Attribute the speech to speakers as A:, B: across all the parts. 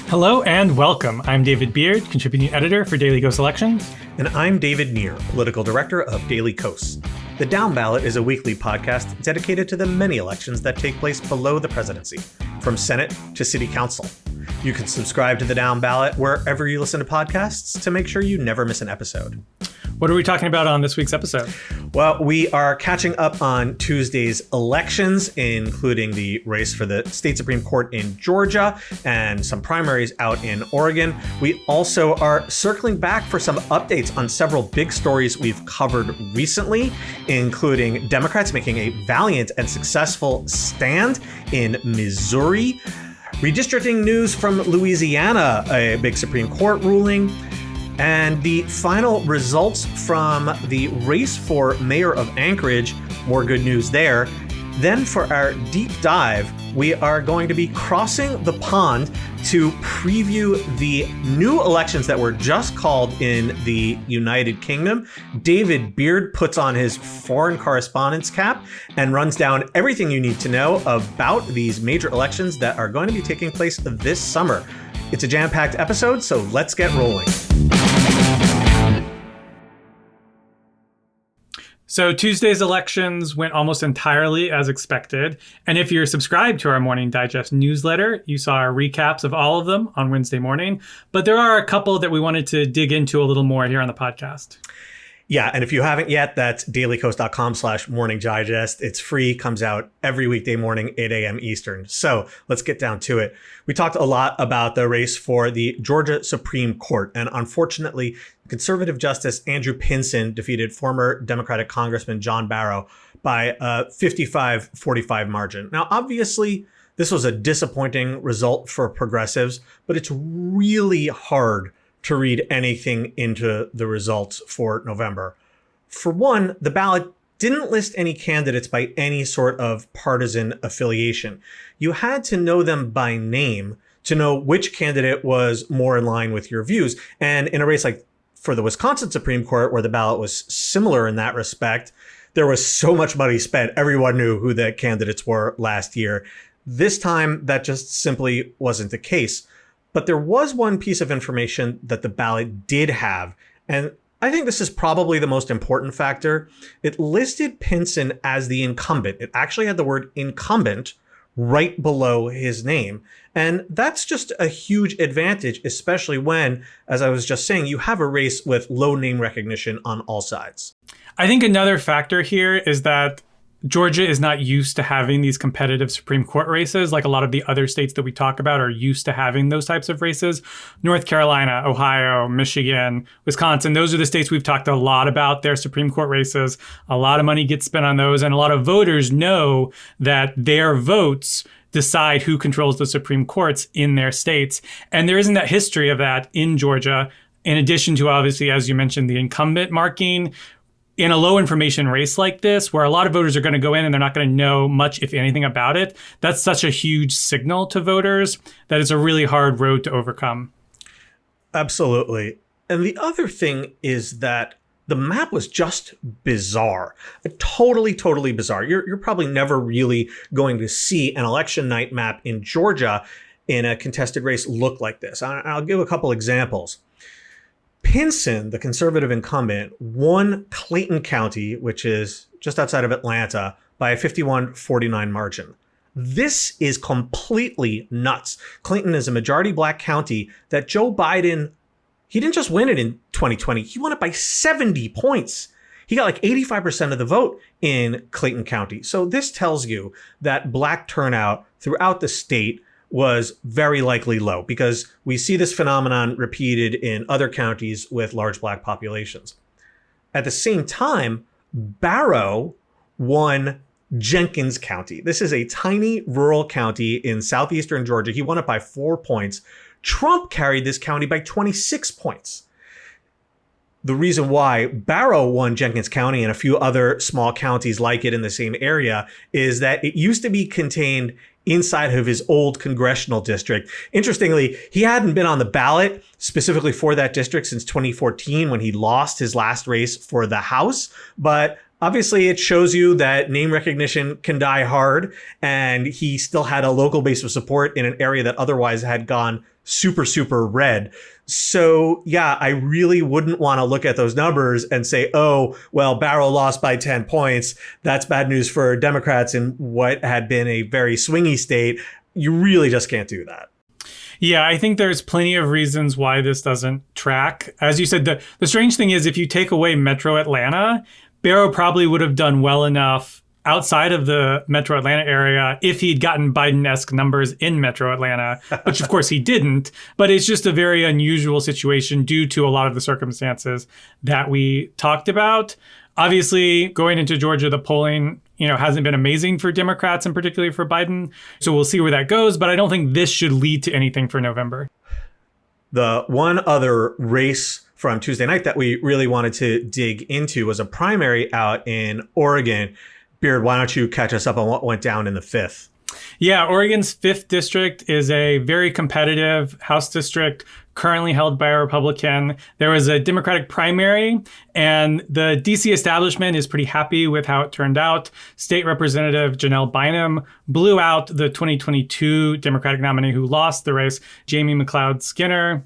A: Hello and welcome. I'm David Beard, contributing editor for Daily Kos Elections.
B: And I'm David Neer, political director of Daily Kos. The Downballot is a weekly podcast dedicated to the many elections that take place below the presidency, from Senate to City Council. You can subscribe to the Downballot wherever you listen to podcasts to make sure you never miss an episode.
A: What are we talking about on this week's episode?
B: Well, we are catching up on Tuesday's elections, including the race for the state Supreme Court in Georgia and some primaries out in Oregon. We also are circling back for some updates on several big stories we've covered recently, including Democrats making a valiant and successful stand in Missouri, redistricting news from Louisiana, a big Supreme Court ruling, and the final results from the race for mayor of Anchorage. More good news there. Then for our deep dive, we are going to be crossing the pond to preview the new elections that were just called in the United Kingdom. David Beard puts on his foreign correspondence cap and runs down everything you need to know about these major elections that are going to be taking place this summer. It's a jam-packed episode, so let's get rolling.
A: So Tuesday's elections went almost entirely as expected. And if you're subscribed to our Morning Digest newsletter, you saw our recaps of all of them on Wednesday morning. But there are a couple that we wanted to dig into a little more here on the podcast.
B: Yeah, and if you haven't yet, that's dailykos.com/morning digest. It's free, comes out every weekday morning, 8 a.m. Eastern. So let's get down to it. We talked a lot about the race for the Georgia Supreme Court, and unfortunately, conservative Justice Andrew Pinson defeated former Democratic Congressman John Barrow by a 55-45 margin. Now, obviously, this was a disappointing result for progressives, but it's really hard to read anything into the results for November. For one, the ballot didn't list any candidates by any sort of partisan affiliation. You had to know them by name to know which candidate was more in line with your views. And in a race like for the Wisconsin Supreme Court, where the ballot was similar in that respect, there was so much money spent. Everyone knew who the candidates were last year. This time, that just simply wasn't the case. But there was one piece of information that the ballot did have, and I think this is probably the most important factor. It listed Pinson as the incumbent. It actually had the word incumbent right below his name. And that's just a huge advantage, especially when, as I was just saying, you have a race with low name recognition on all sides.
A: I think another factor here is that Georgia is not used to having these competitive Supreme Court races like a lot of the other states that we talk about are used to having those types of races. North Carolina, Ohio, Michigan, Wisconsin, those are the states we've talked a lot about their Supreme Court races. A lot of money gets spent on those, and a lot of voters know that their votes decide who controls the Supreme Courts in their states. And there isn't that history of that in Georgia, in addition to, obviously, as you mentioned, the incumbent marking. In a low information race like this, where a lot of voters are going to go in and they're not going to know much, if anything, about it, that's such a huge signal to voters that it's a really hard road to overcome.
B: Absolutely. And the other thing is that the map was just bizarre. Totally bizarre. You're probably never really going to see an election night map in Georgia in a contested race look like this. I'll give a couple examples. Pinson, the conservative incumbent, won Clayton County, which is just outside of Atlanta, by a 51-49 margin. This is completely nuts. Clayton is a majority black county that Joe Biden, he didn't just win it in 2020, he won it by 70 points. He got like 85% of the vote in Clayton County. So this tells you that black turnout throughout the state was very likely low, because we see this phenomenon repeated in other counties with large black populations. At the same time, Barrow won Jenkins County. This is a tiny rural county in southeastern Georgia. He won it by 4 points. Trump carried this county by 26 points. The reason why Barrow won Jenkins County and a few other small counties like it in the same area is that it used to be contained inside of his old congressional district. Interestingly, he hadn't been on the ballot specifically for that district since 2014 when he lost his last race for the House. But Obviously, it shows you that name recognition can die hard, and he still had a local base of support in an area that otherwise had gone super, super red. So, yeah, I really wouldn't want to look at those numbers and say, oh, well, Barrow lost by 10 points. That's bad news for Democrats in what had been a very swingy state. You really just can't do that.
A: Yeah, I think there's plenty of reasons why this doesn't track. As you said, the strange thing is if you take away Metro Atlanta, Barrow probably would have done well enough outside of the Metro Atlanta area if he'd gotten Biden-esque numbers in Metro Atlanta, which of course he didn't. But it's just a very unusual situation due to a lot of the circumstances that we talked about. Obviously, going into Georgia, the polling, hasn't been amazing for Democrats and particularly for Biden. So we'll see where that goes. But I don't think this should lead to anything for November.
B: The one other race from Tuesday night that we really wanted to dig into was a primary out in Oregon. Beard, why don't you catch us up on what went down in the 5th?
A: Yeah, Oregon's 5th district is a very competitive House district currently held by a Republican. There was a Democratic primary, and the DC establishment is pretty happy with how it turned out. State Representative Janelle Bynum blew out the 2022 Democratic nominee who lost the race, Jamie McLeod Skinner.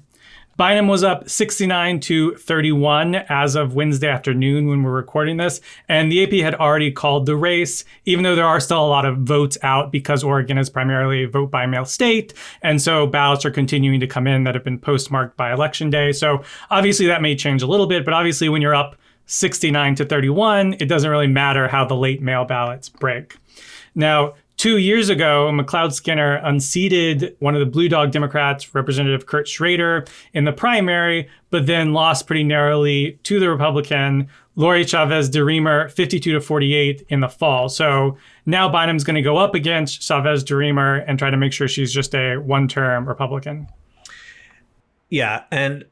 A: Bynum was up 69-31 as of Wednesday afternoon when we're recording this. And the AP had already called the race, even though there are still a lot of votes out because Oregon is primarily a vote by mail state. And so ballots are continuing to come in that have been postmarked by Election Day. So obviously that may change a little bit, but obviously when you're up 69-31, it doesn't really matter how the late mail ballots break. Now, 2 years ago, McLeod Skinner unseated one of the Blue Dog Democrats, Representative Kurt Schrader, in the primary, but then lost pretty narrowly to the Republican, Lori Chavez de Reamer, 52-48 in the fall. So now Bynum's going to go up against Chavez de Reamer and try to make sure she's just a one-term Republican.
B: Yeah, and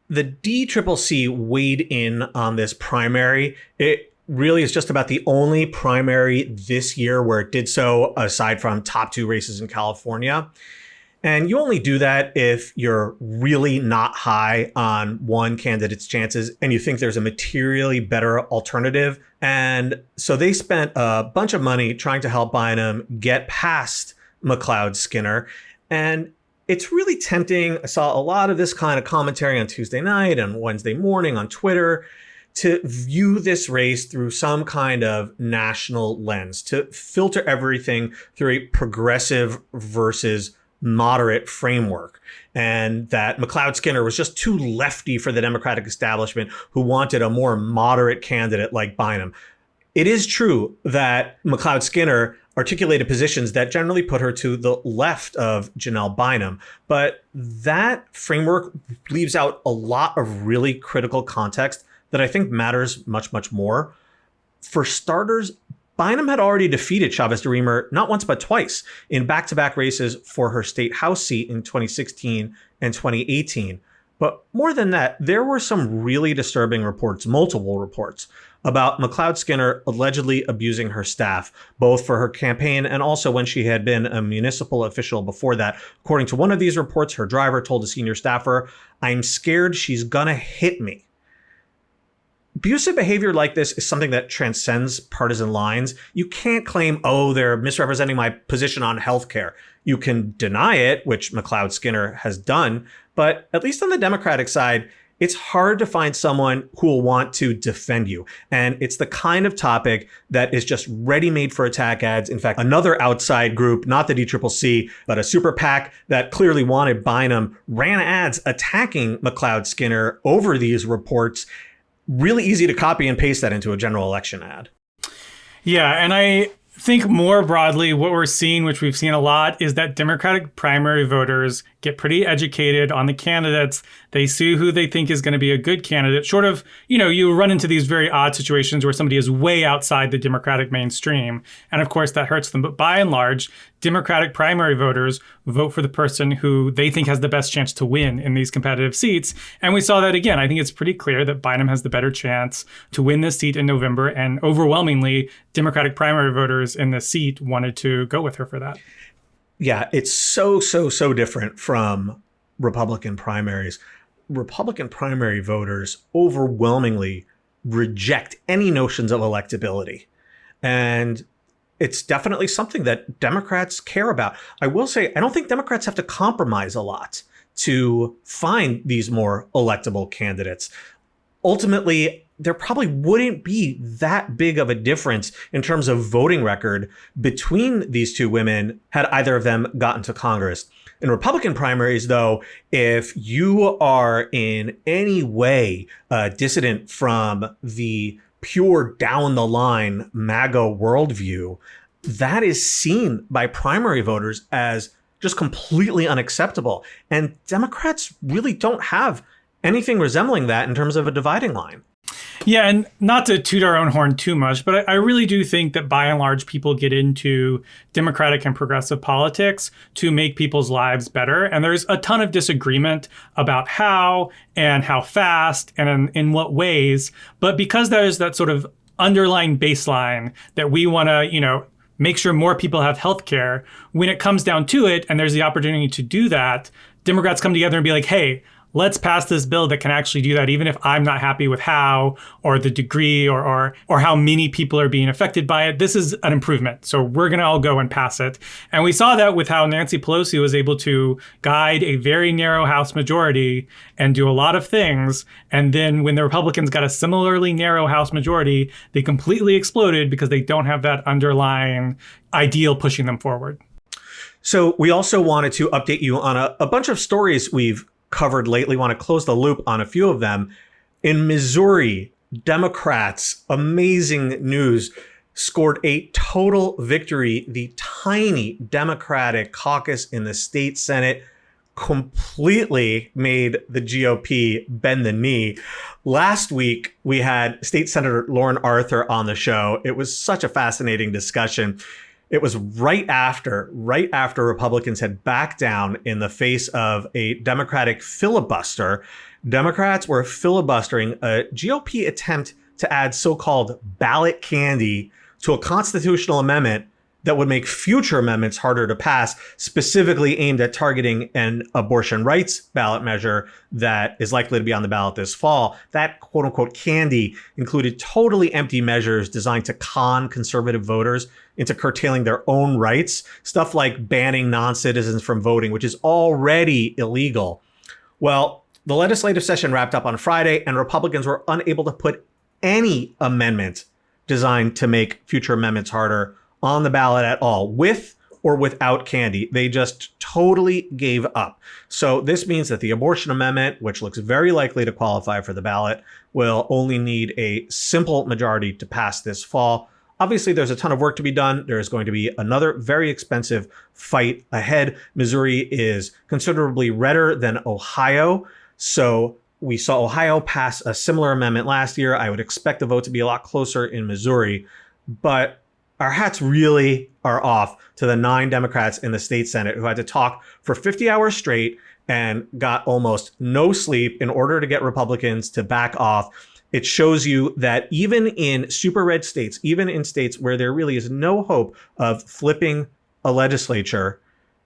B: the DCCC weighed in on this primary. It really is just about the only primary this year where it did so, aside from top 2 races in California. And you only do that if you're really not high on one candidate's chances and you think there's a materially better alternative. And so they spent a bunch of money trying to help Bynum get past McLeod Skinner. And it's really tempting. I saw a lot of this kind of commentary on Tuesday night and Wednesday morning on Twitter to view this race through some kind of national lens, to filter everything through a progressive versus moderate framework. And that McLeod Skinner was just too lefty for the Democratic establishment who wanted a more moderate candidate like Bynum. It is true that McLeod Skinner articulated positions that generally put her to the left of Janelle Bynum, but that framework leaves out a lot of really critical context that I think matters much, much more. For starters, Bynum had already defeated Chavez de Reamer not once but twice in back-to-back races for her state House seat in 2016 and 2018. But more than that, there were some really disturbing reports, multiple reports, about McLeod Skinner allegedly abusing her staff, both for her campaign and also when she had been a municipal official before that. According to one of these reports, her driver told a senior staffer, "I'm scared she's gonna hit me." Abusive behavior like this is something that transcends partisan lines. You can't claim, oh, they're misrepresenting my position on healthcare. You can deny it, which McLeod Skinner has done, but at least on the Democratic side, it's hard to find someone who will want to defend you. And it's the kind of topic that is just ready-made for attack ads. In fact, another outside group, not the DCCC, but a super PAC that clearly wanted Bynum, ran ads attacking McLeod Skinner over these reports. Really easy to copy and paste that into a general election ad.
A: Yeah, and I think more broadly, what we're seeing, which we've seen a lot, is that Democratic primary voters get pretty educated on the candidates. They see who they think is going to be a good candidate. Short of, you run into these very odd situations where somebody is way outside the Democratic mainstream. And of course, that hurts them. But by and large, Democratic primary voters vote for the person who they think has the best chance to win in these competitive seats. And we saw that again. I think it's pretty clear that Bynum has the better chance to win this seat in November. And overwhelmingly, Democratic primary voters in this seat wanted to go with her for that.
B: Yeah, it's so different from Republican primaries. Republican primary voters overwhelmingly reject any notions of electability. And it's definitely something that Democrats care about. I will say, I don't think Democrats have to compromise a lot to find these more electable candidates. Ultimately, there probably wouldn't be that big of a difference in terms of voting record between these two women had either of them gotten to Congress. In Republican primaries, though, if you are in any way dissident from the pure down the line MAGA worldview, that is seen by primary voters as just completely unacceptable. And Democrats really don't have anything resembling that in terms of a dividing line.
A: Yeah, and not to toot our own horn too much, but I really do think that by and large, people get into democratic and progressive politics to make people's lives better. And there's a ton of disagreement about how and how fast and in what ways. But because there's that sort of underlying baseline that we want to, make sure more people have health care, when it comes down to it and there's the opportunity to do that, Democrats come together and be like, hey, let's pass this bill that can actually do that, even if I'm not happy with how or the degree or how many people are being affected by it. This is an improvement. So we're going to all go and pass it. And we saw that with how Nancy Pelosi was able to guide a very narrow House majority and do a lot of things. And then when the Republicans got a similarly narrow House majority, they completely exploded because they don't have that underlying ideal pushing them forward.
B: So we also wanted to update you on a bunch of stories we've covered lately. Want to close the loop on a few of them. In Missouri, Democrats, amazing news, scored a total victory. The tiny Democratic caucus in the state Senate completely made the GOP bend the knee. Last week, we had State Senator Lauren Arthur on the show. It was such a fascinating discussion. It was right after Republicans had backed down in the face of a Democratic filibuster. Democrats were filibustering a GOP attempt to add so-called ballot candy to a constitutional amendment that would make future amendments harder to pass, specifically aimed at targeting an abortion rights ballot measure that is likely to be on the ballot this fall. That quote unquote candy included totally empty measures designed to con conservative voters into curtailing their own rights. Stuff like banning non-citizens from voting, which is already illegal. Well, the legislative session wrapped up on Friday, and Republicans were unable to put any amendment designed to make future amendments harder on the ballot at all, with or without candy. They just totally gave up. So this means that the abortion amendment, which looks very likely to qualify for the ballot, will only need a simple majority to pass this fall. Obviously, there's a ton of work to be done. There is going to be another very expensive fight ahead. Missouri is considerably redder than Ohio. So we saw Ohio pass a similar amendment last year. I would expect the vote to be a lot closer in Missouri. But our hats really are off to the 9 Democrats in the state Senate who had to talk for 50 hours straight and got almost no sleep in order to get Republicans to back off. It shows you that even in super red states, even in states where there really is no hope of flipping a legislature,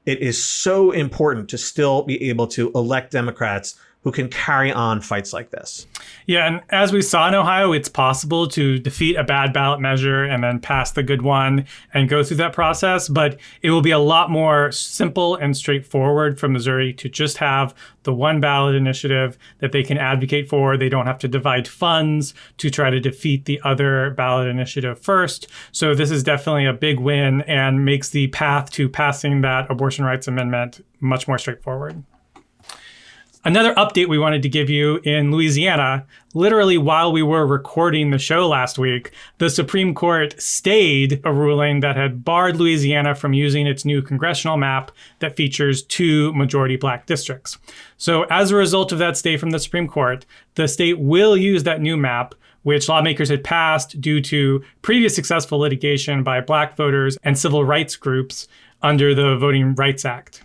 B: it is so important to still be able to elect Democrats who can carry on fights like this.
A: Yeah, and as we saw in Ohio, it's possible to defeat a bad ballot measure and then pass the good one and go through that process. But it will be a lot more simple and straightforward for Missouri to just have the one ballot initiative that they can advocate for. They don't have to divide funds to try to defeat the other ballot initiative first. So this is definitely a big win and makes the path to passing that abortion rights amendment much more straightforward. Another update we wanted to give you in Louisiana, literally while we were recording the show last week, the Supreme Court stayed a ruling that had barred Louisiana from using its new congressional map that features 2 majority black districts. So as a result of that stay from the Supreme Court, the state will use that new map, which lawmakers had passed due to previous successful litigation by black voters and civil rights groups under the Voting Rights Act.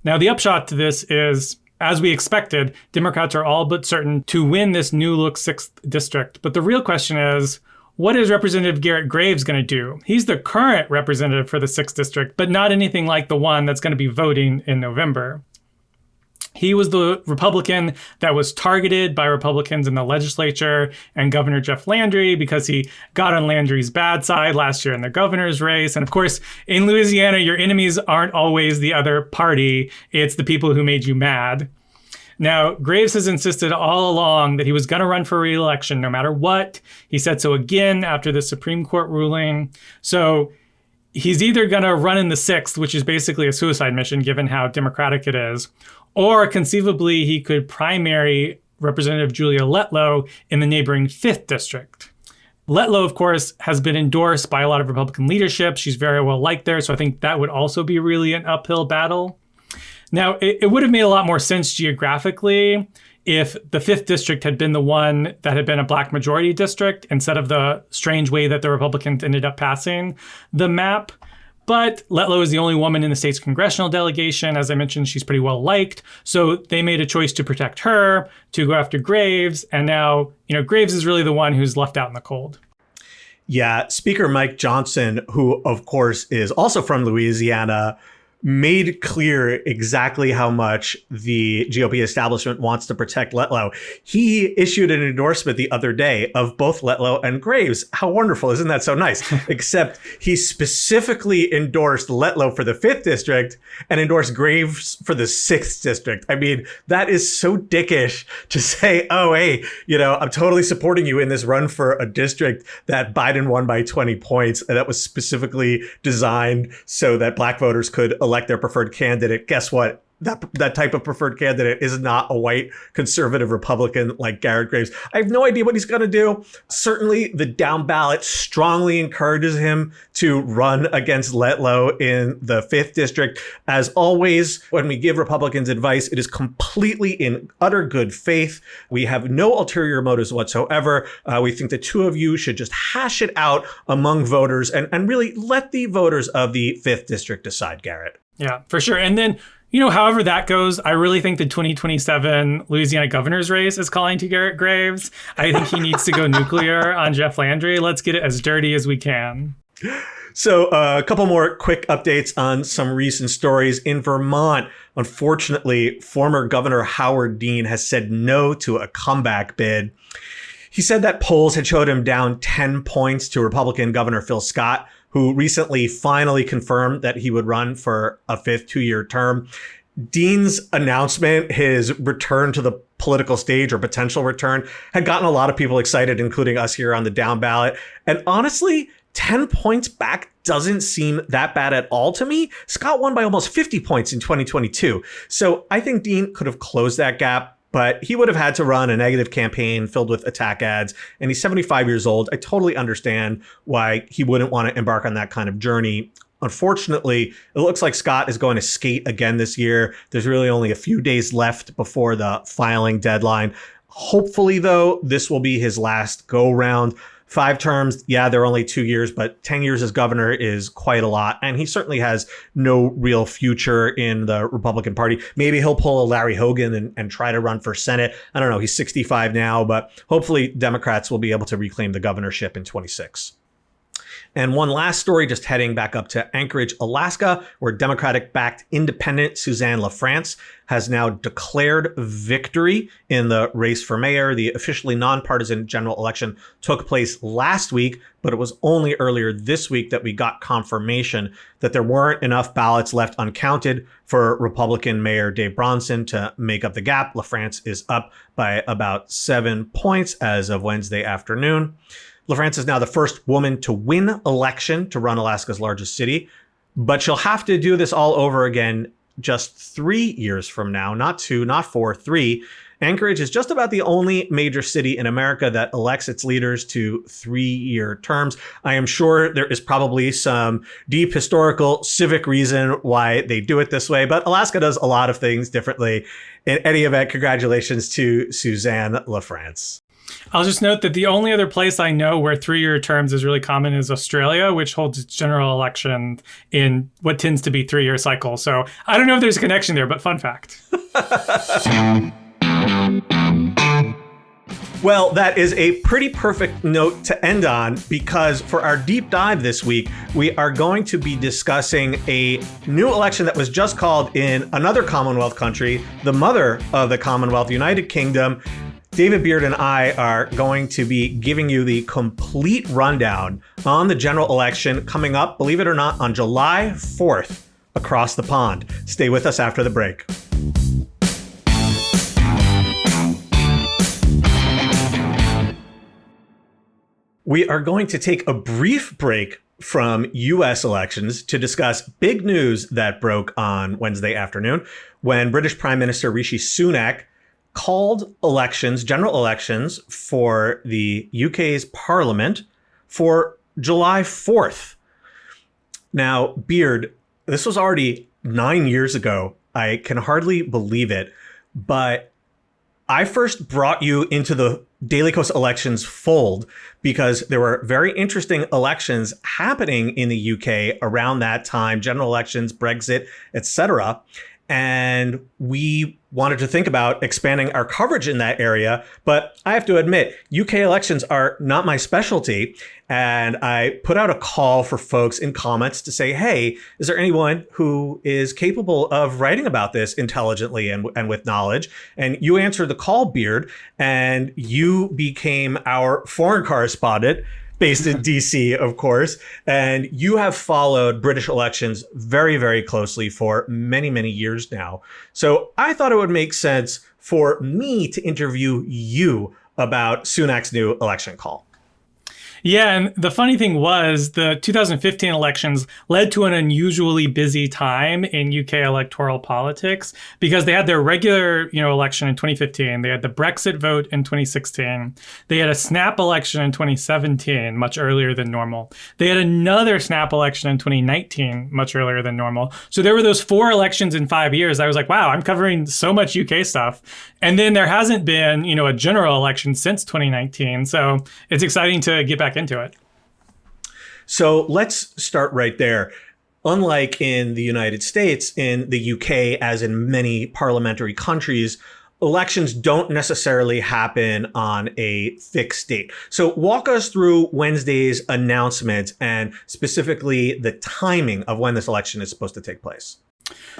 A: Now, the upshot to this is, as we expected, Democrats are all but certain to win this new look 6th district. But the real question is, what is Representative Garrett Graves going to do? He's the current representative for the 6th district, but not anything like the one that's going to be voting in November. He was the Republican that was targeted by Republicans in the legislature and Governor Jeff Landry because he got on Landry's bad side last year in the governor's race. And of course, in Louisiana, your enemies aren't always the other party. It's the people who made you mad. Now, Graves has insisted all along that he was going to run for re-election no matter what. He said so again after the Supreme Court ruling. So he's either going to run in the 6th, which is basically a suicide mission given how Democratic it is, or conceivably he could primary Representative Julia Letlow in the neighboring 5th district. Letlow, of course, has been endorsed by a lot of Republican leadership. She's very well liked there, so I think that would also be really an uphill battle. Now, it would have made a lot more sense geographically if the 5th district had been the one that had been a black majority district instead of the strange way that the Republicans ended up passing the map. But Letlow is the only woman in the state's congressional delegation. As I mentioned, she's pretty well liked. So they made a choice to protect her, to go after Graves. And now, Graves is really the one who's left out in the cold.
B: Yeah, Speaker Mike Johnson, who, of course, is also from Louisiana, made clear exactly how much the GOP establishment wants to protect Letlow. He issued an endorsement the other day of both Letlow and Graves. How wonderful. Isn't that so nice? Except he specifically endorsed Letlow for the 5th district and endorsed Graves for the 6th district. I mean, that is so dickish to say, oh, hey, I'm totally supporting you in this run for a district that Biden won by 20 points. And that was specifically designed so that black voters could elect their preferred candidate. Guess what? That type of preferred candidate is not a white conservative Republican like Garrett Graves. I have no idea what he's going to do. Certainly, the down ballot strongly encourages him to run against Letlow in the 5th district. As always, when we give Republicans advice, it is completely in utter good faith. We have no ulterior motives whatsoever. We think the two of you should just hash it out among voters and really let the voters of the 5th district decide, Garrett.
A: Yeah, for sure. And then however that goes, I really think the 2027 Louisiana governor's race is calling to Garrett Graves. I think he needs to go nuclear on Jeff Landry. Let's get it as dirty as we can.
B: So a couple more quick updates on some recent stories. In Vermont, unfortunately, former Governor Howard Dean has said no to a comeback bid. He said that polls had showed him down 10 points to Republican Governor Phil Scott, who recently finally confirmed that he would run for a 5th 2-year term. Dean's announcement, his return to the political stage or potential return, had gotten a lot of people excited, including us here on the down ballot. And honestly, 10 points back doesn't seem that bad at all to me. Scott won by almost 50 points in 2022. So I think Dean could have closed that gap, but he would have had to run a negative campaign filled with attack ads. And he's 75 years old. I totally understand why he wouldn't want to embark on that kind of journey. Unfortunately, it looks like Scott is going to skate again this year. There's really only a few days left before the filing deadline. Hopefully, though, this will be his last go round. 5 terms, yeah, they're only 2 years, but 10 years as governor is quite a lot. And he certainly has no real future in the Republican Party. Maybe he'll pull a Larry Hogan and try to run for Senate. I don't know. He's 65 now, but hopefully Democrats will be able to reclaim the governorship in 26. And one last story, just heading back up to Anchorage, Alaska, where Democratic-backed independent Suzanne LaFrance has now declared victory in the race for mayor. The officially nonpartisan general election took place last week, but it was only earlier this week that we got confirmation that there weren't enough ballots left uncounted for Republican Mayor Dave Bronson to make up the gap. LaFrance is up by about 7 points as of Wednesday afternoon. LaFrance is now the first woman to win election to run Alaska's largest city, but she'll have to do this all over again just 3 years from now, not 2, not 4, 3. Anchorage is just about the only major city in America that elects its leaders to 3-year terms. I am sure there is probably some deep historical civic reason why they do it this way, but Alaska does a lot of things differently. In any event, congratulations to Suzanne LaFrance.
A: I'll just note that the only other place I know where 3-year terms is really common is Australia, which holds its general election in what tends to be 3-year cycles. So I don't know if there's a connection there, but fun fact.
B: Well, that is a pretty perfect note to end on, because for our deep dive this week, we are going to be discussing a new election that was just called in another Commonwealth country, the mother of the Commonwealth, United Kingdom. David Beard and I are going to be giving you the complete rundown on the general election coming up, believe it or not, on July 4th across the pond. Stay with us after the break. We are going to take a brief break from U.S. elections to discuss big news that broke on Wednesday afternoon when British Prime Minister Rishi Sunak called elections, general elections for the UK's Parliament for July 4th. Now, Beard, this was already 9 years ago. I can hardly believe it, but I first brought you into the Daily Kos elections fold because there were very interesting elections happening in the UK around that time, general elections, Brexit, etc. And we wanted to think about expanding our coverage in that area. But I have to admit, UK elections are not my specialty. And I put out a call for folks in comments to say, hey, is there anyone who is capable of writing about this intelligently and with knowledge? And you answered the call, Beard, and you became our foreign correspondent based in DC, of course. And you have followed British elections very, very closely for many, many years now. So I thought it would make sense for me to interview you about Sunak's new election call.
A: Yeah, and the funny thing was the 2015 elections led to an unusually busy time in UK electoral politics because they had their regular, election in 2015. They had the Brexit vote in 2016. They had a snap election in 2017, much earlier than normal. They had another snap election in 2019, much earlier than normal. So there were those 4 elections in 5 years. I was like, wow, I'm covering so much UK stuff. And then there hasn't been, a general election since 2019. So it's exciting to get back into it.
B: So let's start right there. Unlike in the United States, in the UK, as in many parliamentary countries, elections don't necessarily happen on a fixed date. So walk us through Wednesday's announcement and specifically the timing of when this election is supposed to take place.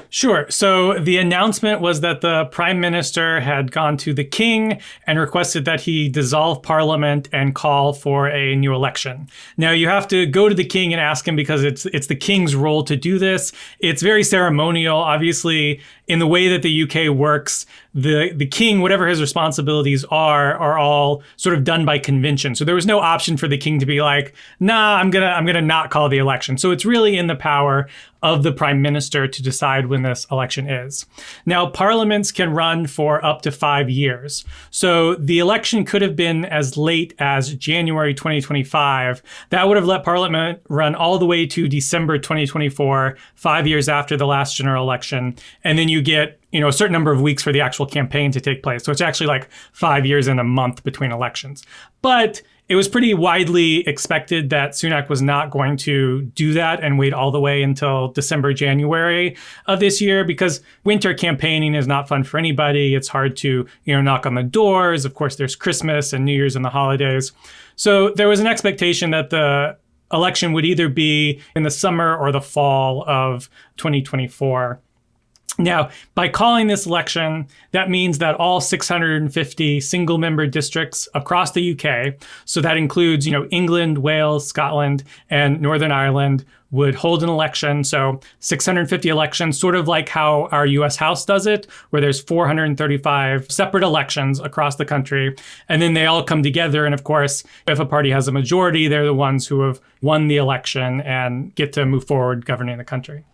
A: Sure. So the announcement was that the prime minister had gone to the king and requested that he dissolve parliament and call for a new election. Now, you have to go to the king and ask him because it's the king's role to do this. It's very ceremonial. Obviously, in the way that the UK works, the king, whatever his responsibilities are all sort of done by convention. So there was no option for the king to be like, nah, I'm gonna not call the election. So it's really in the power of the prime minister to decide when this election is. Now, parliaments can run for up to 5 years. So the election could have been as late as January 2025. That would have let parliament run all the way to December 2024, 5 years after the last general election. And then you get a certain number of weeks for the actual campaign to take place. So it's actually like 5 years and a month between elections. But it was pretty widely expected that Sunak was not going to do that and wait all the way until December, January of this year, because winter campaigning is not fun for anybody. It's hard to, knock on the doors. Of course, there's Christmas and New Year's and the holidays. So there was an expectation that the election would either be in the summer or the fall of 2024. Now, by calling this election, that means that all 650 single-member districts across the UK, so that includes, England, Wales, Scotland, and Northern Ireland, would hold an election. So 650 elections, sort of like how our US House does it, where there's 435 separate elections across the country. And then they all come together. And of course, if a party has a majority, they're the ones who have won the election and get to move forward governing the country.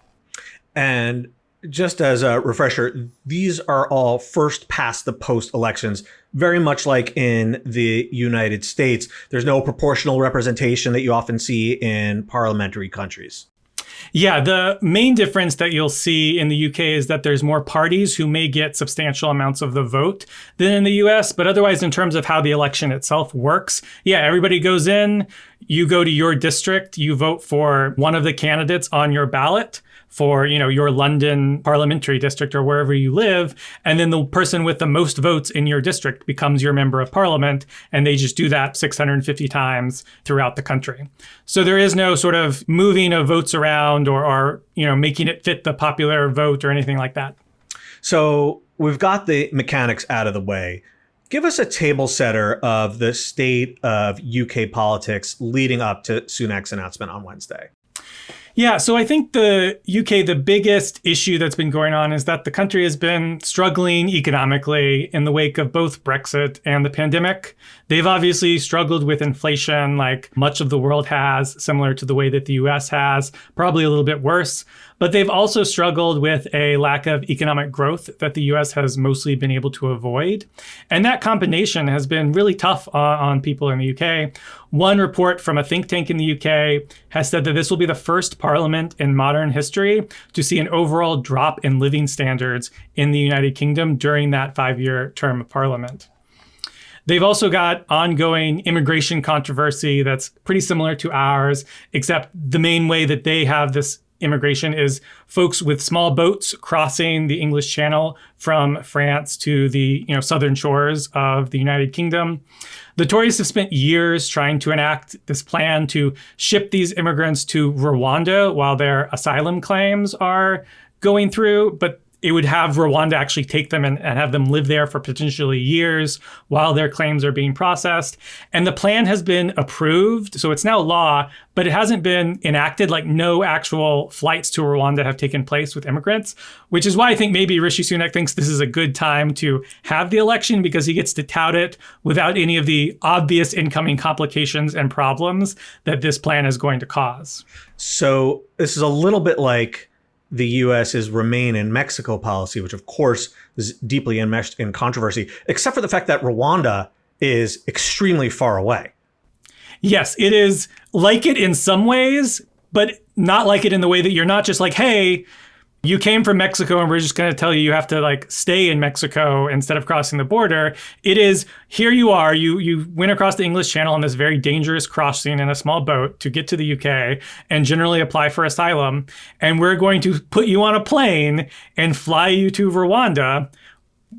B: And just as a refresher, these are all first past the post elections, very much like in the United States. There's no proportional representation that you often see in parliamentary countries.
A: Yeah, the main difference that you'll see in the UK is that there's more parties who may get substantial amounts of the vote than in the US. But otherwise, in terms of how the election itself works, everybody goes in, you go to your district, you vote for one of the candidates on your ballot for, your London parliamentary district or wherever you live. And then the person with the most votes in your district becomes your member of parliament. And they just do that 650 times throughout the country. So there is no sort of moving of votes around or making it fit the popular vote or anything like that.
B: So we've got the mechanics out of the way. Give us a table setter of the state of UK politics leading up to Sunak's announcement on Wednesday.
A: Yeah, so I think the UK, the biggest issue that's been going on is that the country has been struggling economically in the wake of both Brexit and the pandemic. They've obviously struggled with inflation like much of the world has, similar to the way that the US has, probably a little bit worse. But they've also struggled with a lack of economic growth that the US has mostly been able to avoid. And that combination has been really tough on people in the UK. One report from a think tank in the UK has said that this will be the first parliament in modern history to see an overall drop in living standards in the United Kingdom during that 5-year term of parliament. They've also got ongoing immigration controversy that's pretty similar to ours, except the main way that they have this immigration is folks with small boats crossing the English Channel from France to the southern shores of the United Kingdom. The Tories have spent years trying to enact this plan to ship these immigrants to Rwanda while their asylum claims are going through, but it would have Rwanda actually take them and have them live there for potentially years while their claims are being processed. And the plan has been approved, so it's now law, but it hasn't been enacted. Like no actual flights to Rwanda have taken place with immigrants, which is why I think maybe Rishi Sunak thinks this is a good time to have the election because he gets to tout it without any of the obvious incoming complications and problems that this plan is going to cause.
B: So this is a little bit like the U.S.'s Remain in Mexico policy, which of course is deeply enmeshed in controversy, except for the fact that Rwanda is extremely far away.
A: Yes, it is like it in some ways, but not like it in the way that you're not just like, hey, you came from Mexico and we're just going to tell you have to stay in Mexico instead of crossing the border. It is, here you are, you went across the English Channel on this very dangerous crossing in a small boat to get to the UK and generally apply for asylum. And we're going to put you on a plane and fly you to Rwanda,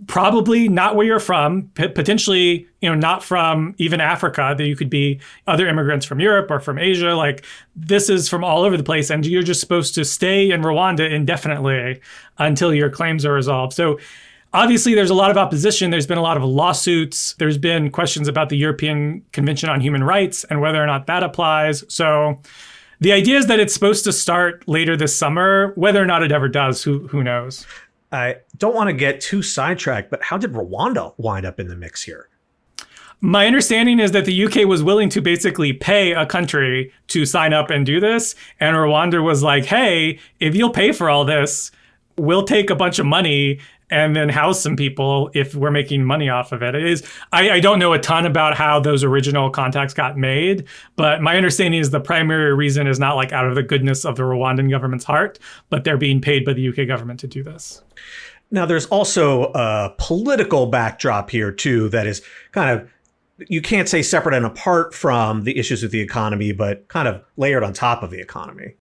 A: probably not where you're from, potentially, not from even Africa, that you could be other immigrants from Europe or from Asia. This is from all over the place. And you're just supposed to stay in Rwanda indefinitely until your claims are resolved. So obviously there's a lot of opposition. There's been a lot of lawsuits. There's been questions about the European Convention on Human Rights and whether or not that applies. So the idea is that it's supposed to start later this summer. Whether or not it ever does, who knows?
B: I don't want to get too sidetracked, but how did Rwanda wind up in the mix here?
A: My understanding is that the UK was willing to basically pay a country to sign up and do this. And Rwanda was like, hey, if you'll pay for all this, we'll take a bunch of money and then house some people if we're making money off of it. I don't know a ton about how those original contacts got made, but my understanding is the primary reason is not out of the goodness of the Rwandan government's heart, but they're being paid by the UK government to do this.
B: Now, there's also a political backdrop here, too, that is kind of, you can't say separate and apart from the issues with the economy, but kind of layered on top of the economy.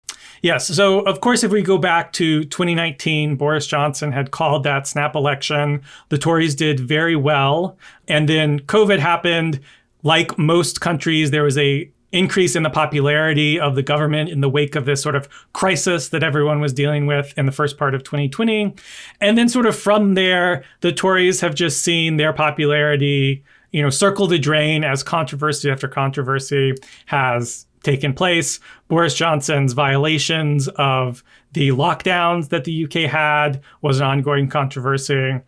A: Yes. So, of course, if we go back to 2019, Boris Johnson had called that snap election. The Tories did very well. And then COVID happened. Like most countries, there was a increase in the popularity of the government in the wake of this sort of crisis that everyone was dealing with in the first part of 2020. And then sort of from there, the Tories have just seen their popularity, circle the drain as controversy after controversy has taken place. Boris Johnson's violations of the lockdowns that the UK had was an ongoing controversy.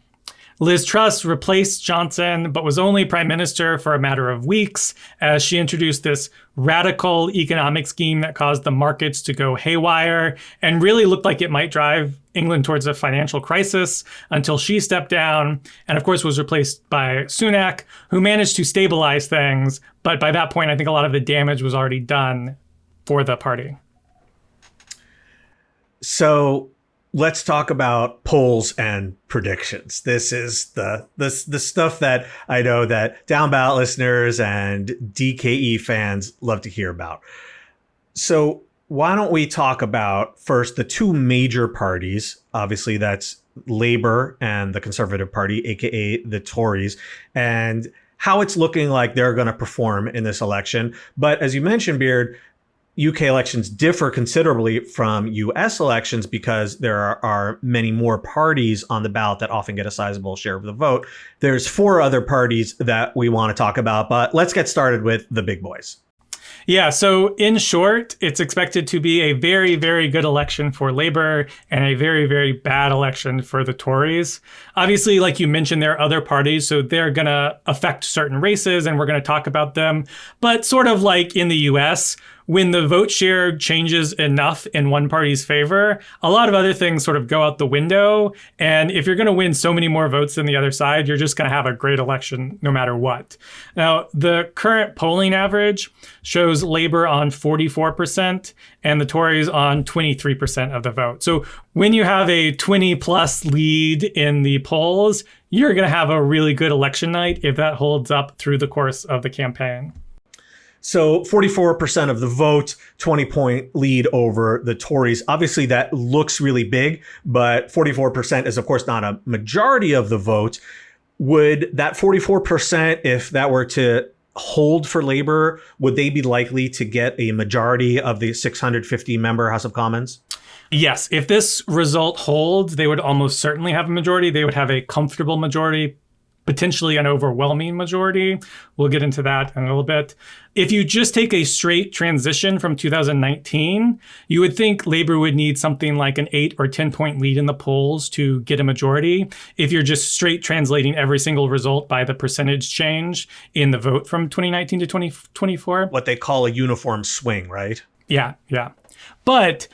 A: Liz Truss replaced Johnson, but was only prime minister for a matter of weeks as she introduced this radical economic scheme that caused the markets to go haywire and really looked like it might drive England towards a financial crisis until she stepped down and, of course, was replaced by Sunak, who managed to stabilize things. But by that point, I think a lot of the damage was already done for the party.
B: So let's talk about polls and predictions. This is the stuff that I know that Downballot listeners and DKE fans love to hear about. So why don't we talk about first the two major parties? Obviously, that's Labour and the Conservative Party, aka the Tories, and how it's looking like they're going to perform in this election. But as you mentioned, Beard, UK elections differ considerably from US elections because there are many more parties on the ballot that often get a sizable share of the vote. There's four other parties that we want to talk about, but let's get started with the big boys.
A: Yeah, so in short, it's expected to be a very, very good election for Labour and a very, very bad election for the Tories. Obviously, like you mentioned, there are other parties, so they're going to affect certain races, and we're going to talk about them. But sort of like in the US, when the vote share changes enough in one party's favor, a lot of other things sort of go out the window. And if you're going to win so many more votes than the other side, you're just going to have a great election no matter what. Now, the current polling average shows Labour on 44% and the Tories on 23% of the vote. So when you have a 20 plus lead in the polls, you're going to have a really good election night if that holds up through the course of the campaign.
B: So 44% of the vote, 20-point lead over the Tories. Obviously, that looks really big, but 44% is, of course, not a majority of the vote. Would that 44%, if that were to hold for Labour, would they be likely to get a majority of the 650-member House of Commons?
A: Yes, if this result holds, they would almost certainly have a majority. They would have a comfortable majority, potentially an overwhelming majority. We'll get into that in a little bit. If you just take a straight transition from 2019, you would think Labour would need something like an 8 or 10 point lead in the polls to get a majority. If you're just straight translating every single result by the percentage change in the vote from 2019 to 2024.
B: What they call a uniform swing, right?
A: Yeah. But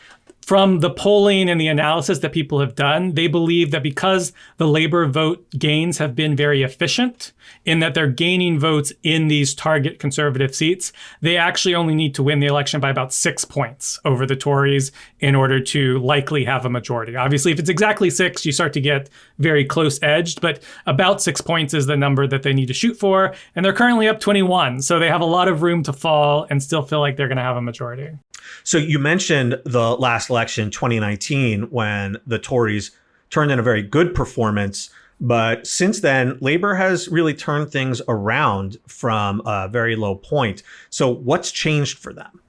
A: from the polling and the analysis that people have done, they believe that because the Labour vote gains have been very efficient in that they're gaining votes in these target Conservative seats, they actually only need to win the election by about 6 points over the Tories in order to likely have a majority. Obviously, if it's exactly 6, you start to get very close edged, but about 6 points is the number that they need to shoot for. And they're currently up 21. So they have a lot of room to fall and still feel like they're going to have a majority.
B: So you mentioned the last election, 2019, when the Tories turned in a very good performance. But since then, Labour has really turned things around from a very low point. So what's changed for them?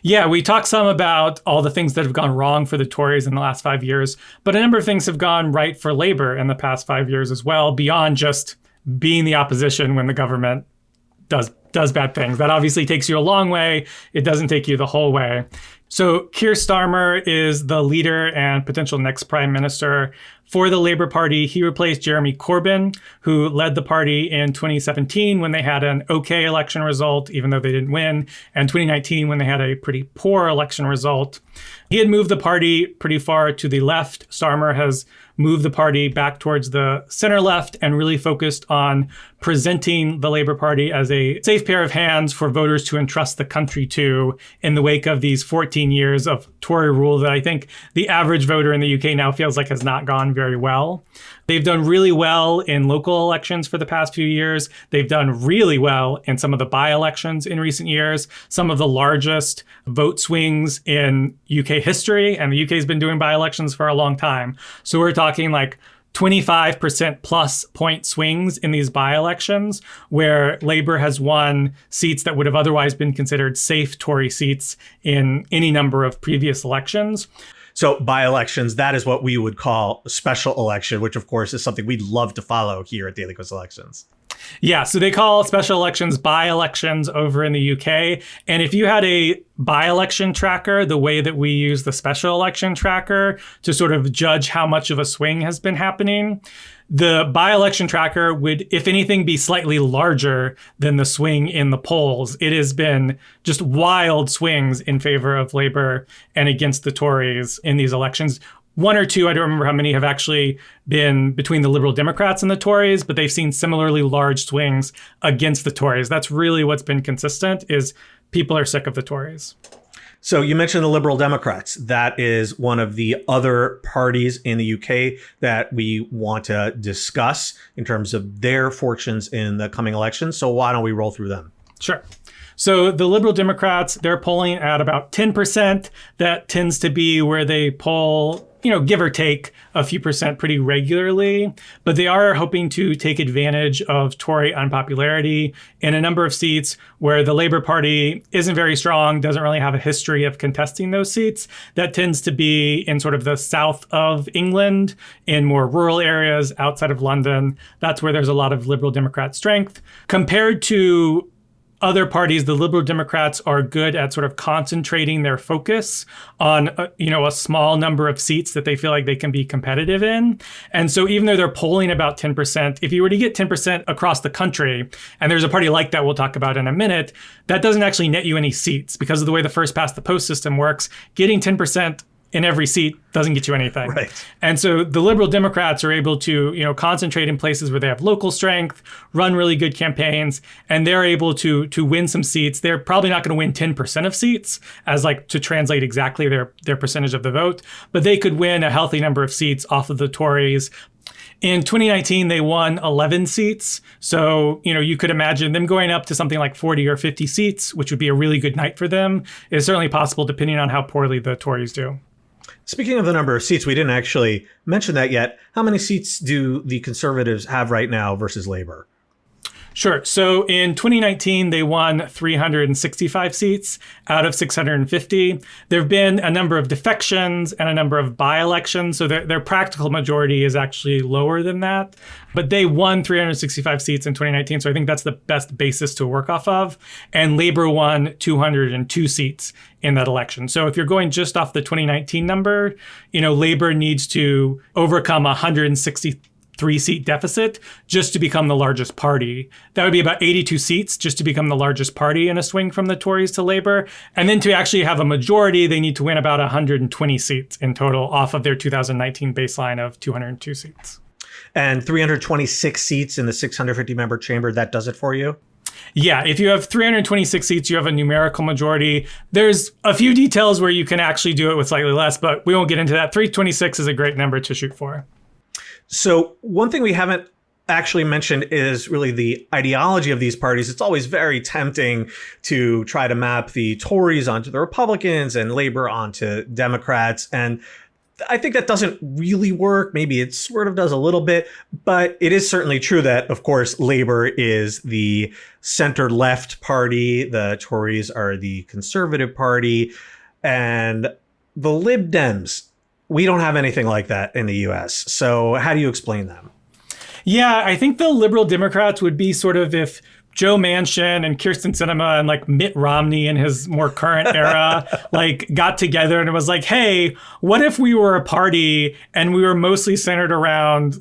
A: Yeah, we talked some about all the things that have gone wrong for the Tories in the last 5 years, but a number of things have gone right for Labour in the past 5 years as well, beyond just being the opposition when the government does bad things. That obviously takes you a long way. It doesn't take you the whole way. So Keir Starmer is the leader and potential next prime minister for the Labour Party. He replaced Jeremy Corbyn, who led the party in 2017 when they had an okay election result, even though they didn't win, and 2019 when they had a pretty poor election result. He had moved the party pretty far to the left. Starmer has moved the party back towards the center left and really focused on presenting the Labour Party as a safe pair of hands for voters to entrust the country to in the wake of these 14 years of Tory rule that I think the average voter in the UK now feels like has not gone very well. They've done really well in local elections for the past few years. They've done really well in some of the by-elections in recent years, some of the largest vote swings in UK history, and the UK has been doing by-elections for a long time. So we're talking like 25% plus point swings in these by-elections where Labour has won seats that would have otherwise been considered safe Tory seats in any number of previous elections.
B: So by-elections, that is what we would call a special election, which of course is something we'd love to follow here at Daily Kos Elections.
A: Yeah, so they call special elections by-elections over in the UK. And if you had a by-election tracker, the way that we use the special election tracker to sort of judge how much of a swing has been happening, the by-election tracker would, if anything, be slightly larger than the swing in the polls. It has been just wild swings in favor of Labour and against the Tories in these elections. One or two, I don't remember how many, have actually been between the Liberal Democrats and the Tories, but they've seen similarly large swings against the Tories. That's really what's been consistent, is people are sick of the Tories.
B: So you mentioned the Liberal Democrats. That is one of the other parties in the UK that we want to discuss in terms of their fortunes in the coming elections. So why don't we roll through them?
A: Sure. So the Liberal Democrats, they're polling at about 10%. That tends to be where they poll, give or take a few percent pretty regularly. But they are hoping to take advantage of Tory unpopularity in a number of seats where the Labour Party isn't very strong, doesn't really have a history of contesting those seats. That tends to be in sort of the south of England, in more rural areas outside of London. That's where there's a lot of Liberal Democrat strength. Compared to other parties, the Liberal Democrats are good at sort of concentrating their focus on, a small number of seats that they feel like they can be competitive in. And so even though they're polling about 10%, if you were to get 10% across the country, and there's a party like that we'll talk about in a minute, that doesn't actually net you any seats because of the way the first past the post system works. Getting 10% in every seat doesn't get you anything.
B: Right.
A: And so the Liberal Democrats are able to, concentrate in places where they have local strength, run really good campaigns, and they're able to win some seats. They're probably not going to win 10% of seats as to translate exactly their percentage of the vote, but they could win a healthy number of seats off of the Tories. In 2019, they won 11 seats. So, you could imagine them going up to something like 40 or 50 seats, which would be a really good night for them. It's certainly possible depending on how poorly the Tories do.
B: Speaking of the number of seats, we didn't actually mention that yet. How many seats do the Conservatives have right now versus Labour?
A: Sure. So in 2019, they won 365 seats out of 650. There have been a number of defections and a number of by-elections. So their practical majority is actually lower than that. But they won 365 seats in 2019. So I think that's the best basis to work off of. And Labour won 202 seats in that election. So if you're going just off the 2019 number, Labour needs to overcome 163-seat deficit just to become the largest party. That would be about 82 seats just to become the largest party in a swing from the Tories to Labour. And then to actually have a majority, they need to win about 120 seats in total off of their 2019 baseline of 202 seats.
B: And 326 seats in the 650-member chamber, that does it for you?
A: Yeah, if you have 326 seats, you have a numerical majority. There's a few details where you can actually do it with slightly less, but we won't get into that. 326 is a great number to shoot for.
B: So one thing we haven't actually mentioned is really the ideology of these parties. It's always very tempting to try to map the Tories onto the Republicans and Labour onto Democrats. And I think that doesn't really work. Maybe it sort of does a little bit, but it is certainly true that, of course, Labour is the center-left party. The Tories are the Conservative party. And the Lib Dems, we don't have anything like that in the US. So how do you explain them?
A: Yeah, I think the Liberal Democrats would be sort of if Joe Manchin and Kyrsten Sinema and Mitt Romney in his more current era got together and it was like, hey, what if we were a party and we were mostly centered around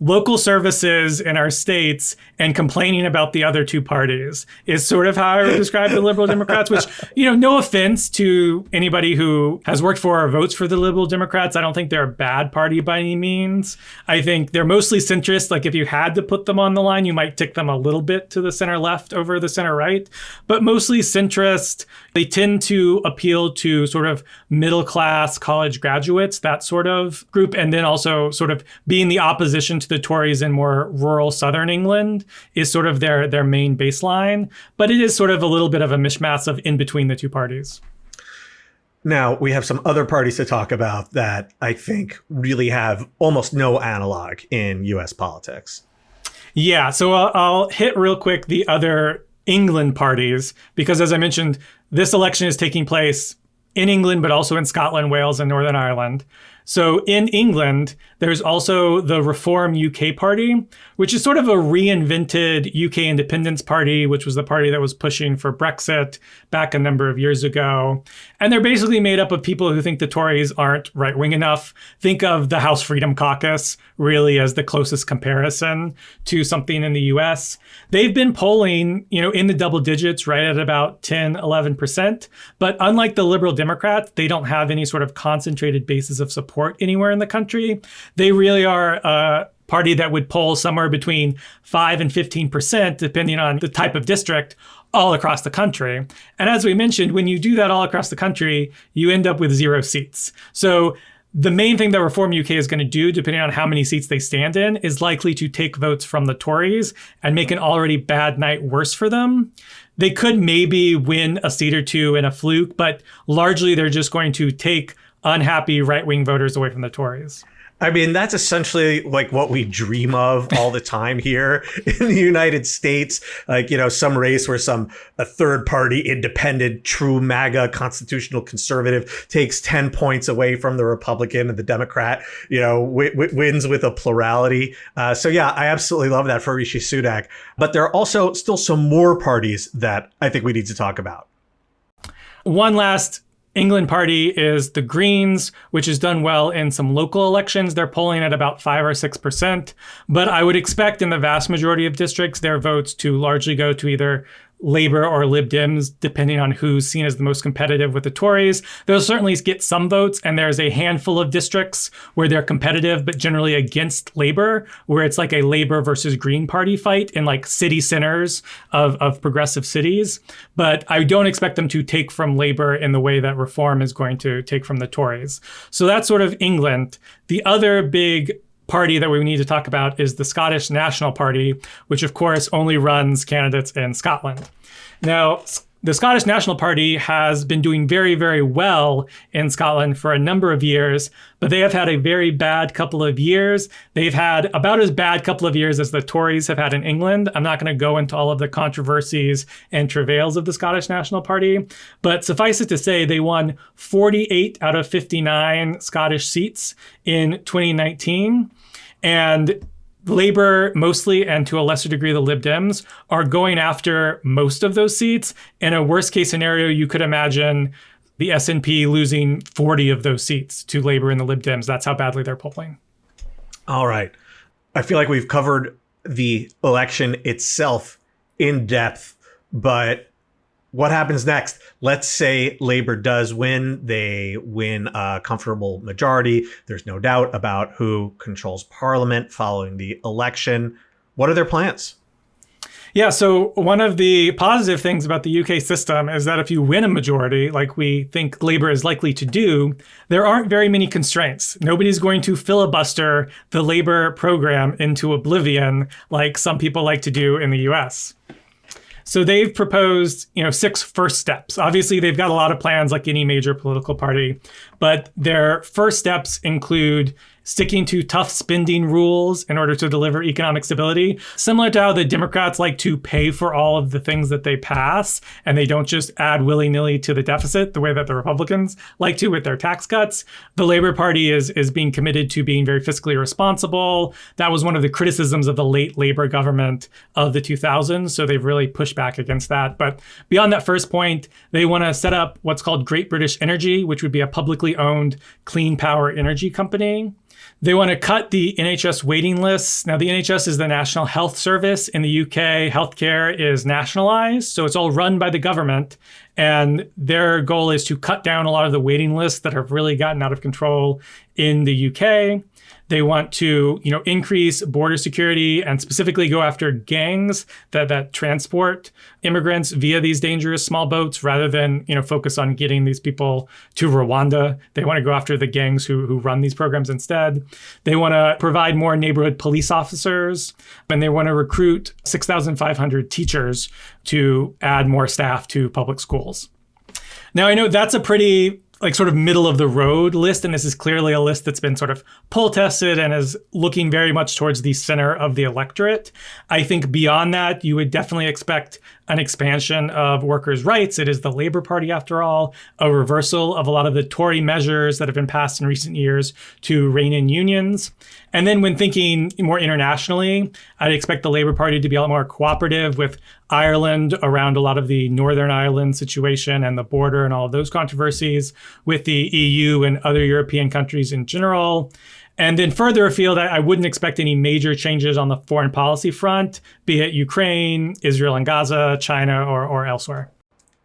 A: local services in our states and complaining about the other two parties is sort of how I would describe the Liberal Democrats, which, no offense to anybody who has worked for or votes for the Liberal Democrats. I don't think they're a bad party by any means. I think they're mostly centrist. If you had to put them on the line, you might tick them a little bit to the center left over the center right, but mostly centrist. They tend to appeal to sort of middle class college graduates, that sort of group, and then also sort of being the opposition to the Tories in more rural southern England is sort of their main baseline. But it is sort of a little bit of a mishmash of in between the two parties.
B: Now, we have some other parties to talk about that I think really have almost no analog in US politics.
A: Yeah, so I'll hit real quick the other England parties, because as I mentioned, this election is taking place in England, but also in Scotland, Wales, and Northern Ireland. So in England, there's also the Reform UK Party, which is sort of a reinvented UK independence party, which was the party that was pushing for Brexit back a number of years ago. And they're basically made up of people who think the Tories aren't right-wing enough. Think of the House Freedom Caucus really as the closest comparison to something in the US. They've been polling, in the double digits, right at about 10, 11%. But unlike the Liberal Democrats, they don't have any sort of concentrated basis of support anywhere in the country. They really are a party that would poll somewhere between 5 and 15%, depending on the type of district, all across the country. And as we mentioned, when you do that all across the country, you end up with 0 seats. So The main thing that Reform UK is going to do, depending on how many seats they stand in, is likely to take votes from the Tories and make an already bad night worse for them. They could maybe win a seat or two in a fluke, but largely they're just going to take unhappy right-wing voters away from the Tories.
B: I mean, that's essentially like what we dream of all the time here in the United States. Like, some race where a third party, independent, true MAGA constitutional conservative takes 10 points away from the Republican and the Democrat, wins with a plurality. So yeah, I absolutely love that for Rishi Sunak. But there are also still some more parties that I think we need to talk about.
A: One last England party is the Greens, which has done well in some local elections. They're polling at about 5 or 6%. But I would expect in the vast majority of districts, their votes to largely go to either Labour or Lib Dems, depending on who's seen as the most competitive with the Tories. They'll certainly get some votes, and there's a handful of districts where they're competitive, but generally against Labour, where it's like a Labour versus Green Party fight in like city centers of progressive cities. But I don't expect them to take from Labour in the way that Reform is going to take from the Tories. So that's sort of England. The other big party that we need to talk about is the Scottish National Party, which of course only runs candidates in Scotland. Now, the Scottish National Party has been doing very, very well in Scotland for a number of years, but they have had a very bad couple of years. They've had about as bad couple of years as the Tories have had in England. I'm not going to go into all of the controversies and travails of the Scottish National Party, but suffice it to say, they won 48 out of 59 Scottish seats in 2019. And Labour mostly, and to a lesser degree the Lib Dems, are going after most of those seats. In a worst case scenario, you could imagine the SNP losing 40 of those seats to Labour and the Lib Dems. That's how badly they're polling.
B: All right. I feel like we've covered the election itself in depth, but what happens next? Let's say Labour does win. They win a comfortable majority. There's no doubt about who controls Parliament following the election. What are their plans?
A: Yeah, so one of the positive things about the UK system is that if you win a majority, like we think Labour is likely to do, there aren't very many constraints. Nobody's going to filibuster the Labour program into oblivion like some people like to do in the US. So they've proposed, 6 first steps. Obviously, they've got a lot of plans like any major political party, but their first steps include sticking to tough spending rules in order to deliver economic stability, similar to how the Democrats like to pay for all of the things that they pass, and they don't just add willy-nilly to the deficit the way that the Republicans like to with their tax cuts. The Labour Party is being committed to being very fiscally responsible. That was one of the criticisms of the late Labour government of the 2000s, so they've really pushed back against that. But beyond that first point, they want to set up what's called Great British Energy, which would be a publicly owned clean power energy company. They want to cut the NHS waiting lists. Now, the NHS is the National Health Service. In the UK, healthcare is nationalized, so it's all run by the government. And their goal is to cut down a lot of the waiting lists that have really gotten out of control in the UK. They want to, increase border security and specifically go after gangs that transport immigrants via these dangerous small boats rather than, focus on getting these people to Rwanda. They want to go after the gangs who run these programs instead. They want to provide more neighborhood police officers, and they want to recruit 6,500 teachers to add more staff to public schools. Now, I know that's a pretty sort of middle of the road list. And this is clearly a list that's been sort of poll tested and is looking very much towards the center of the electorate. I think beyond that, you would definitely expect an expansion of workers' rights. It is the Labour Party, after all, a reversal of a lot of the Tory measures that have been passed in recent years to rein in unions. And then when thinking more internationally, I'd expect the Labour Party to be a lot more cooperative with Ireland around a lot of the Northern Ireland situation and the border and all of those controversies, with the EU and other European countries in general. And then further afield, I wouldn't expect any major changes on the foreign policy front, be it Ukraine, Israel and Gaza, China, or elsewhere.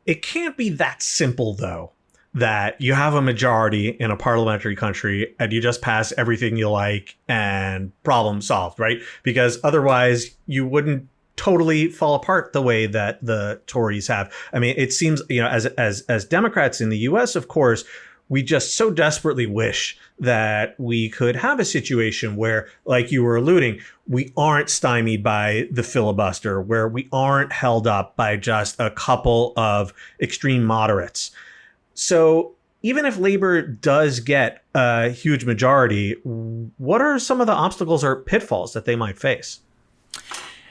B: It can't be that simple, though, that you have a majority in a parliamentary country and you just pass everything you like and problem solved, right? Because otherwise you wouldn't totally fall apart the way that the Tories have. I mean, it seems, as Democrats in the US, of course, we just so desperately wish that we could have a situation where, like you were alluding, we aren't stymied by the filibuster, where we aren't held up by just a couple of extreme moderates. So even if Labor does get a huge majority, what are some of the obstacles or pitfalls that they might face?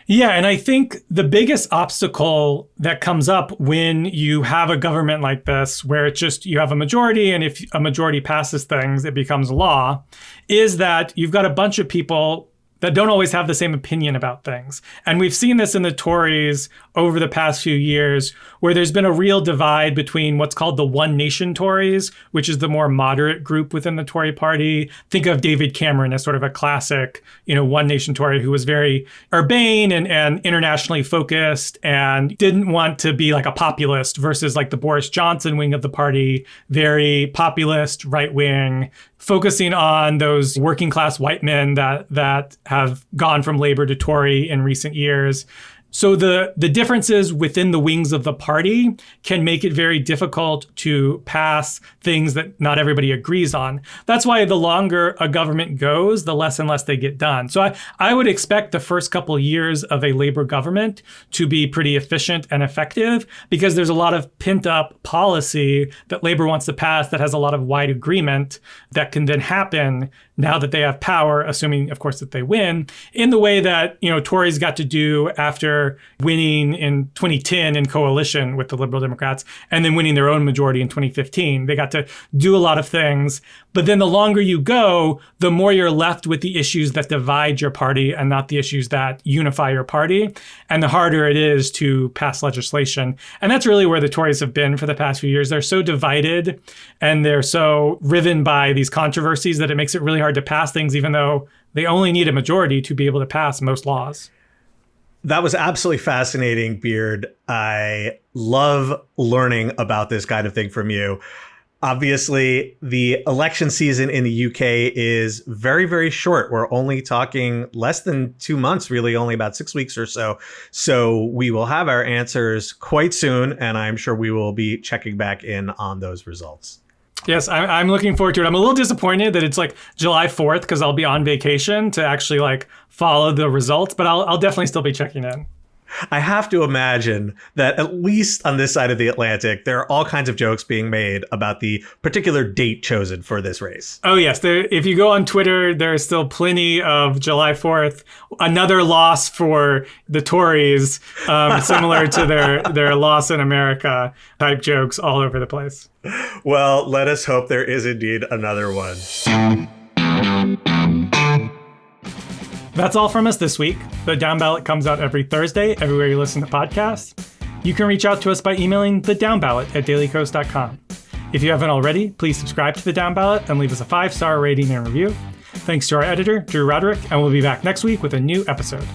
A: Yeah, and I think the biggest obstacle that comes up when you have a government like this, where it's just you have a majority, and if a majority passes things, it becomes law, is that you've got a bunch of people that don't always have the same opinion about things. And we've seen this in the Tories over the past few years, where there's been a real divide between what's called the One Nation Tories, which is the more moderate group within the Tory party. Think of David Cameron as sort of a classic, One Nation Tory who was very urbane and internationally focused and didn't want to be like a populist, versus like the Boris Johnson wing of the party, very populist, right wing, focusing on those working class white men that have gone from Labor to Tory in recent years. So the differences within the wings of the party can make it very difficult to pass things that not everybody agrees on. That's why the longer a government goes, the less and less they get done. So I would expect the first couple of years of a Labor government to be pretty efficient and effective, because there's a lot of pent up policy that Labor wants to pass that has a lot of wide agreement that can then happen now that they have power, assuming, of course, that they win, in the way that, Tories got to do after winning in 2010 in coalition with the Liberal Democrats and then winning their own majority in 2015. They got to do a lot of things. But then the longer you go, the more you're left with the issues that divide your party and not the issues that unify your party. And the harder it is to pass legislation. And that's really where the Tories have been for the past few years. They're so divided and they're so riven by these controversies that it makes it really hard to pass things, even though they only need a majority to be able to pass most laws.
B: That was absolutely fascinating, Beard. I love learning about this kind of thing from you. Obviously, the election season in the UK is very, very short. We're only talking less than 2 months, really only about 6 weeks or so. So we will have our answers quite soon, and I'm sure we will be checking back in on those results.
A: Yes, I'm looking forward to it. I'm a little disappointed that it's like July 4th because I'll be on vacation to actually like follow the results, but I'll definitely still be checking in.
B: I have to imagine that at least on this side of the Atlantic, there are all kinds of jokes being made about the particular date chosen for this race.
A: Oh, yes. If you go on Twitter, there's still plenty of July 4th, another loss for the Tories, similar to their loss in America type jokes all over the place.
B: Well, let us hope there is indeed another one.
A: That's all from us this week. The Downballot comes out every Thursday, everywhere you listen to podcasts. You can reach out to us by emailing thedownballot@dailycoast.com. If you haven't already, please subscribe to The Downballot and leave us a 5-star rating and review. Thanks to our editor, Drew Roderick, and we'll be back next week with a new episode.